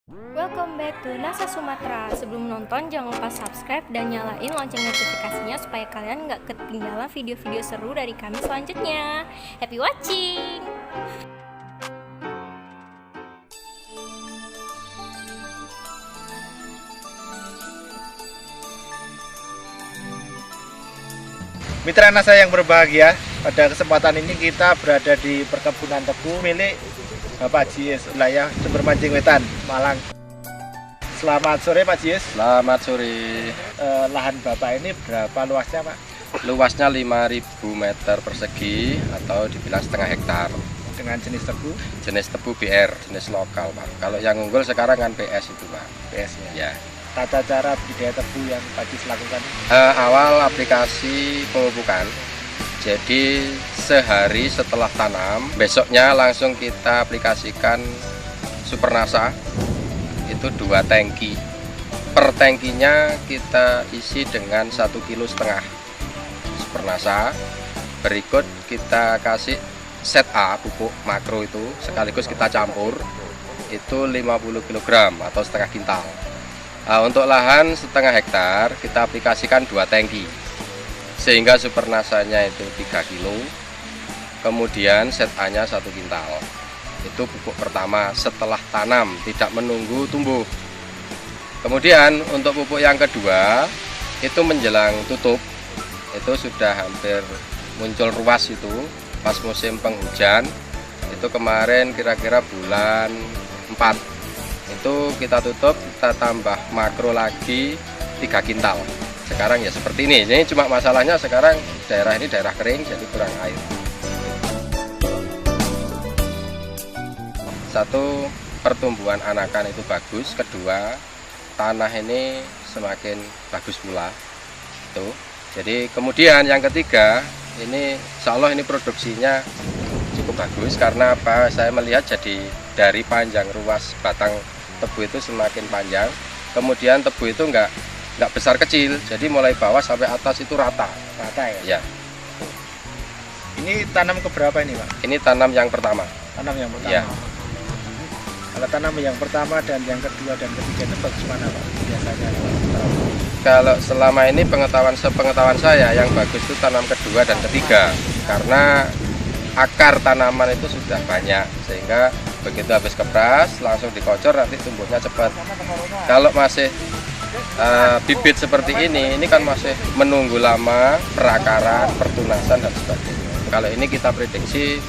Welcome back to NASA Sumatera. Sebelum nonton, jangan lupa subscribe dan nyalain lonceng notifikasinya supaya kalian nggak ketinggalan video-video seru dari kami selanjutnya. Happy watching! Mitra NASA yang berbahagia, pada kesempatan ini kita berada di perkebunan tebu milik Bapak Jies, wilayah Sumber Mancing Wetan, Malang. Selamat sore Pak Jies. Selamat sore. Lahan Bapak ini berapa luasnya Pak? Luasnya 5.000 meter persegi atau dibilang setengah hektar. Dengan jenis tebu? Jenis tebu BR, jenis lokal Pak. Kalau yang unggul sekarang kan PS itu Pak. PS ya? Ya. Tata cara budidaya tebu yang Pak Jies lakukan? Awal aplikasi pemupukan. Jadi sehari setelah tanam, besoknya langsung kita aplikasikan Supernasa. Itu 2 tangki. Per tangkinya kita isi dengan 1,5 kg Supernasa. Berikut kita kasih set A pupuk makro itu sekaligus kita campur itu 50 kg atau setengah kintal. Untuk lahan setengah hektar kita aplikasikan 2 tangki sehingga Supernasanya itu 3 kg, kemudian set A nya 1 kintal. Itu pupuk pertama setelah tanam, tidak menunggu tumbuh. Kemudian untuk pupuk yang kedua itu menjelang tutup, itu sudah hampir muncul ruas itu pas musim penghujan. Itu kemarin kira-kira bulan 4 itu kita tutup, kita tambah makro lagi 3 kintal. Sekarang ya seperti ini cuma masalahnya sekarang daerah ini daerah kering jadi kurang air. Satu, pertumbuhan anakan itu bagus. Kedua, tanah ini semakin bagus pula itu. Jadi kemudian yang ketiga, ini insya Allah ini produksinya cukup bagus karena apa? Saya melihat jadi dari panjang ruas batang tebu itu semakin panjang, kemudian tebu itu enggak besar kecil, jadi mulai bawah sampai atas itu rata ya? Ya. Ini tanam keberapa ini Pak? Ini tanam yang pertama. Tanam yang pertama? Ya. Kalau tanam yang pertama dan yang kedua dan ketiga itu bagaimana Pak biasanya? Kalau selama ini sepengetahuan saya yang bagus itu tanam kedua dan ketiga karena akar tanaman itu sudah banyak sehingga begitu habis kepras langsung dikocor nanti tumbuhnya cepat. Kalau masih bibit seperti ini kan masih menunggu lama perakaran, pertunasan dan sebagainya. Kalau ini kita prediksi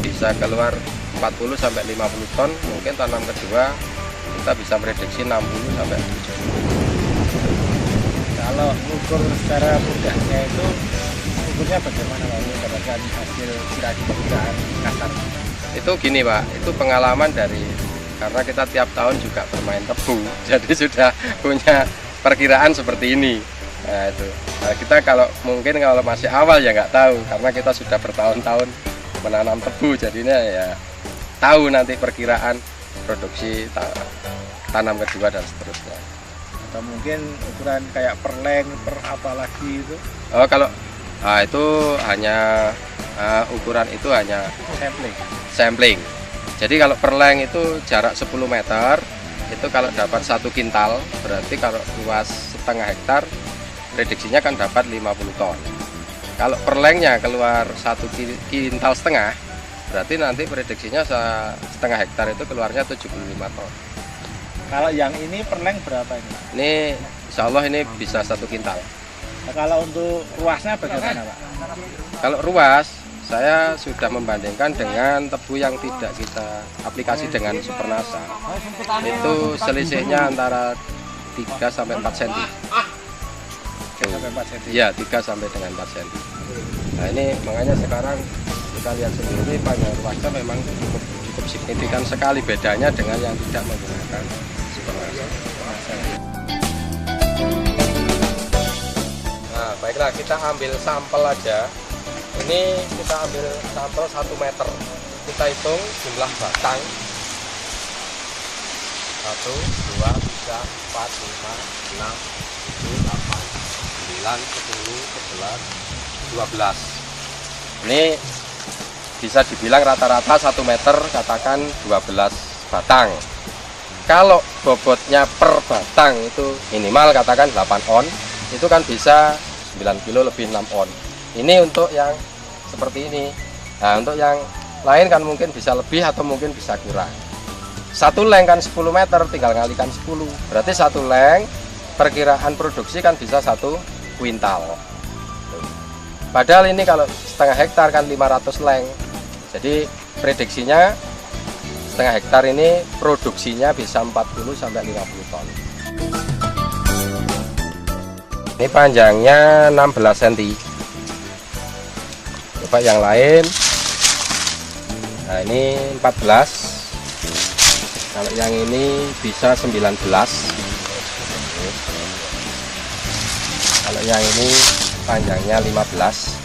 bisa keluar 40 sampai 50 ton, mungkin tanam kedua kita bisa prediksi 60 sampai 70. Kalau ukur secara mudahnya itu ukurnya bagaimana Pak? Mendapatkan hasil kira-kira kasar. Itu gini Pak, itu pengalaman karena kita tiap tahun juga bermain tebu, jadi sudah punya perkiraan seperti ini. Nah, itu. Nah, kita kalau masih awal ya nggak tahu, karena kita sudah bertahun-tahun menanam tebu, jadinya ya tahu nanti perkiraan produksi tanam kedua dan seterusnya. Atau mungkin ukuran kayak per leng, per apa lagi itu? Oh kalau itu hanya ukuran itu hanya sampling. Jadi kalau per leng itu jarak 10 meter itu kalau dapat 1 kintal, berarti kalau luas setengah hektar prediksinya kan dapat 50 ton. Kalau per lengnya keluar 1 kintal setengah, berarti nanti prediksinya setengah hektar itu keluarnya 75 ton. Kalau yang ini per leng berapa ini? Ini insya Allah ini bisa 1 kintal. Nah, kalau untuk ruasnya bagaimana Pak? Kalau ruas saya sudah membandingkan dengan tebu yang tidak kita aplikasi dengan Supernasa. Itu selisihnya antara 3 sampai 4 cm. 3 sampai 4 cm. Iya, 3 sampai dengan 4 cm. Nah, ini makanya sekarang kita lihat sendiri panjang ruasnya memang cukup signifikan sekali bedanya dengan yang tidak menggunakan Supernasa. Nah, baiklah kita ambil sampel aja. Ini kita ambil sampel 1 meter. Kita hitung jumlah batang. 1, 2, 3, 4, 5, 6, 7, 8, 9, 10, 11, 12. Ini bisa dibilang rata-rata 1 meter katakan 12 batang. Kalau bobotnya per batang itu minimal katakan 8 on, itu kan bisa 9 kilo lebih 6 on. Ini untuk yang seperti ini. Nah, untuk yang lain kan mungkin bisa lebih atau mungkin bisa kurang. Satu leng kan 10 meter, tinggal ngalikan 10. Berarti satu leng perkiraan produksi kan bisa 1 kuintal. Padahal ini kalau setengah hektar kan 500 leng. Jadi prediksinya setengah hektar ini produksinya bisa 40 sampai 50 ton. Ini panjangnya 16 cm. Coba yang lain. Nah, ini 14. Kalau yang ini bisa 19. Kalau yang ini panjangnya 15.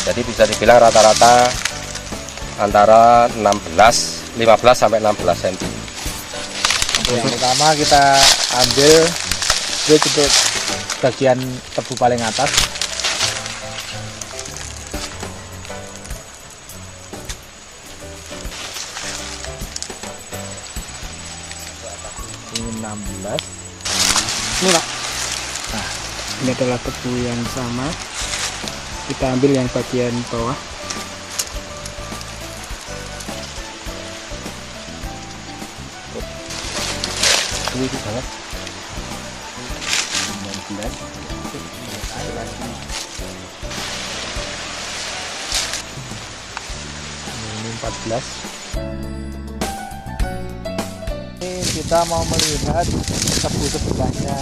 Jadi bisa dibilang rata-rata antara 15 sampai 16 cm. Yang pertama kita ambil switch untuk bagian tebu paling atas. Ini 16. Ini Pak. Nah, ini adalah tebu yang sama. Kita ambil yang bagian bawah. Ini banget. 19. Ini 14. Ini kita mau melihat tebu sebelahnya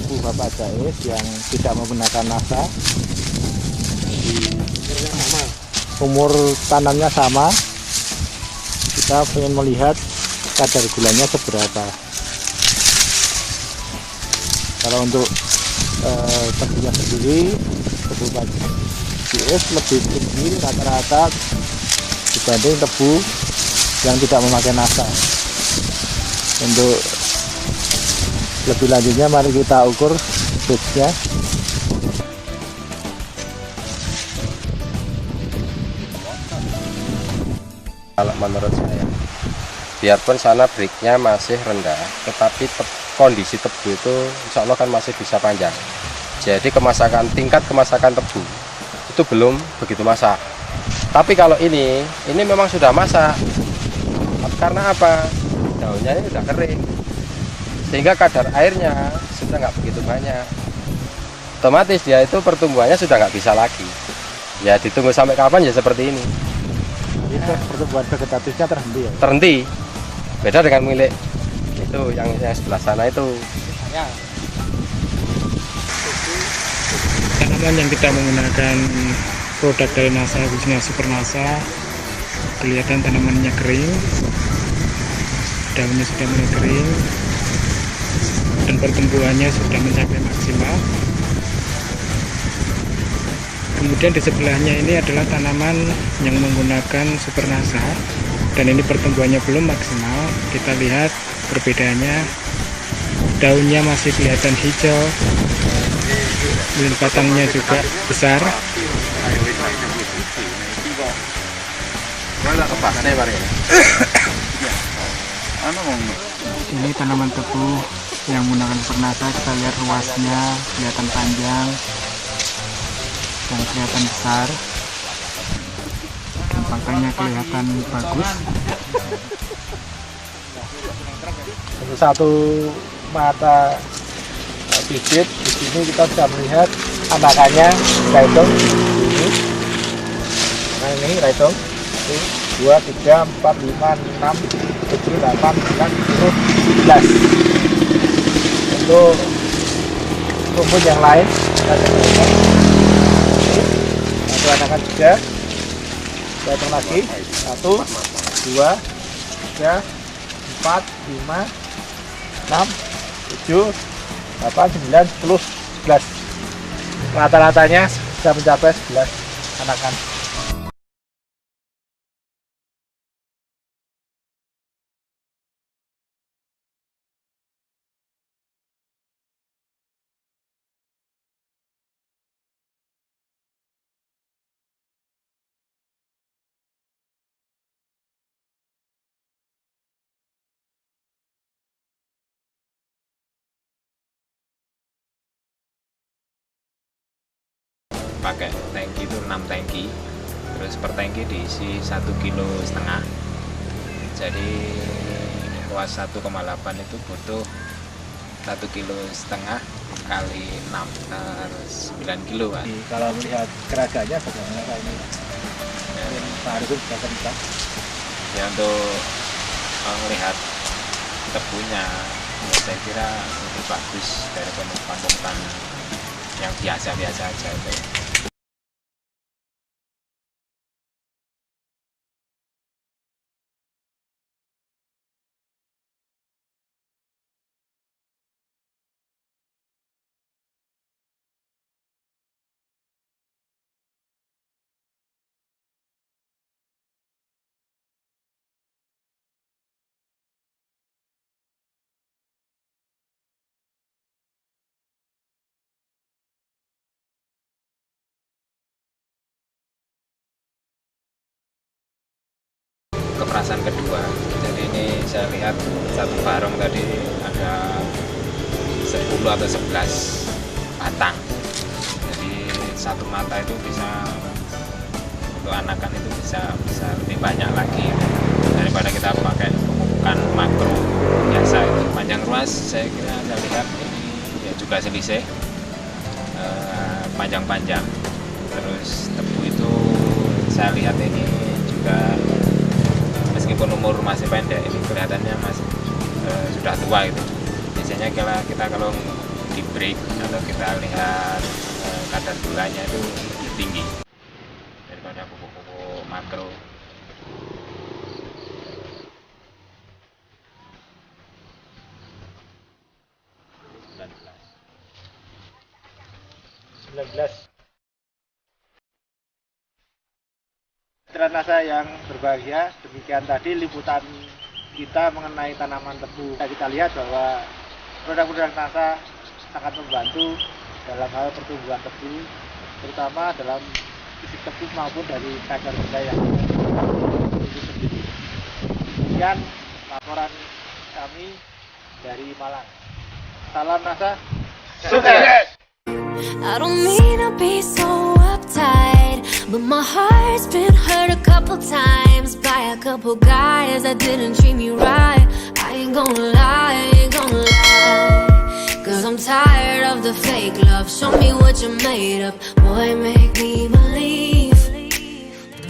tebu Bapak Jais yang tidak menggunakan nasa. Umur tanamnya sama. Kita ingin melihat kadar gulanya seberapa. Kalau untuk tebunya sendiri, tebu Jais lebih tinggi rata-rata dibanding tebu yang tidak memakai nasa. Untuk lebih lanjutnya mari kita ukur dosisnya. Kalau menurut saya, biarpun sana breaknya masih rendah, tetapi kondisi tebu itu insya Allah kan masih bisa panjang. Jadi tingkat kemasakan tebu itu belum begitu masak. Tapi kalau ini memang sudah masak. Karena apa? Daunnya ini sudah kering, sehingga kadar airnya sudah nggak begitu banyak. Otomatis dia itu pertumbuhannya sudah nggak bisa lagi. Ya ditunggu sampai kapan ya seperti ini. Itu pertumbuhan vegetatifnya terhenti ya. Terhenti. Beda dengan milik itu yang sebelah sana itu. Tanaman yang kita menggunakan produk dari NASA, khususnya Super NASA, kelihatan tanamannya kering, daunnya sudah mulai kering, dan pertumbuhannya sudah mencapai maksimal. Kemudian di sebelahnya ini adalah tanaman yang menggunakan Super NASA, dan ini pertumbuhannya belum maksimal. Kita lihat perbedaannya, daunnya masih kelihatan hijau, dan batangnya juga besar. Ini tanaman tebu yang menggunakan Super NASA. Kita lihat ruasnya kelihatan panjang dan kelihatan besar, dan batangnya kelihatan bagus. Satu mata bibit di sini kita bisa melihat anakannya raitung ini. Nah ini raitung 2, 3, 4, 5, 6, 7, 8, 9, 10, 11. Untuk rumput yang lain kita coba. Satu anakan juga. Kita hitung lagi. 1, 2, 3, 4, 5, 6, 7, 8, 9, 10, 11. Rata-ratanya bisa mencapai 11 anakan. pakai tangki itu 6 tangki, terus per tangki diisi 1,5 kilo. Jadi luas 1,8 itu butuh 1,5 kilo kali 6 9 kilo kan. Kalau melihat geraganya bagaimana Pak ini? Pak Arifin bisa cerita? Ya untuk melihat tebunya, ya saya kira lebih bagus dari pemupukan yang biasa-biasa aja itu. Keperasan kedua, jadi ini saya lihat satu barong tadi ada 10 atau 11 batang, jadi satu mata itu bisa untuk anakan itu bisa lebih banyak lagi daripada kita pakai pemupukan makro biasa. Itu panjang ruas saya kira saya lihat ini ya juga selisih panjang-panjang, terus tebu itu saya lihat ini juga meskipun umur masih pendek, ini kelihatannya masih sudah tua gitu. Biasanya kita kalau di break atau kita lihat kadar gulanya itu lebih tinggi daripada pupuk-pupuk makro. Mitra NASA yang berbahagia, demikian tadi liputan kita mengenai tanaman tebu. Kita lihat bahwa produk-produk NASA sangat membantu dalam hal pertumbuhan tebu, terutama dalam fisik tebu maupun dari kadar gula yang itu sendiri. Demikian laporan kami dari Malang. Salam NASA. Sukses! I don't mean to be so uptight, but my heart's been hurt a couple times by a couple guys that didn't treat me right. I ain't gonna lie, cause I'm tired of the fake love. Show me what you're made of, boy, make me believe